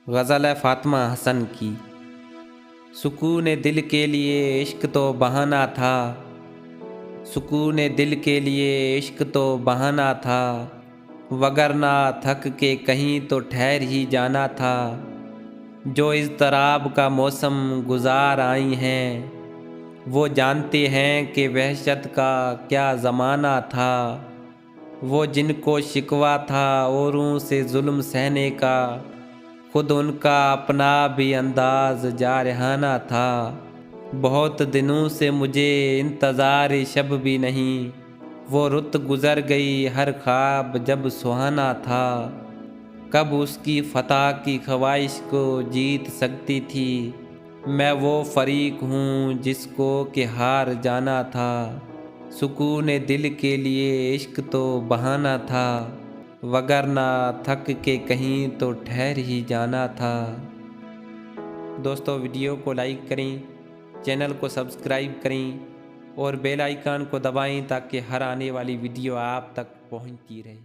गज़ल है फ़ातिमा हसन की। सुकून दिल के लिए इश्क तो बहाना था, सुकून दिल के लिए इश्क तो बहाना था, वगरना थक के कहीं तो ठहर ही जाना था। जो इज़्तिराब का मौसम गुजार आई हैं, वो जानते हैं कि वहशत का क्या ज़माना था। वो जिनको शिकवा था औरों से जुल्म सहने का, खुद उनका अपना भी अंदाज जारहाना था। बहुत दिनों से मुझे इंतज़ार शब भी नहीं, वो रुत गुज़र गई हर ख्वाब जब सुहाना था। कब उसकी फ़तह की ख्वाहिश को जीत सकती थी, मैं वो फ़रीक हूँ जिसको कि हार जाना था। सुकून दिल के लिए इश्क तो बहाना था, वगरना थक के कहीं तो ठहर ही जाना था। दोस्तों, वीडियो को लाइक करें, चैनल को सब्सक्राइब करें और बेल आइकन को दबाएं ताकि हर आने वाली वीडियो आप तक पहुंचती रहे।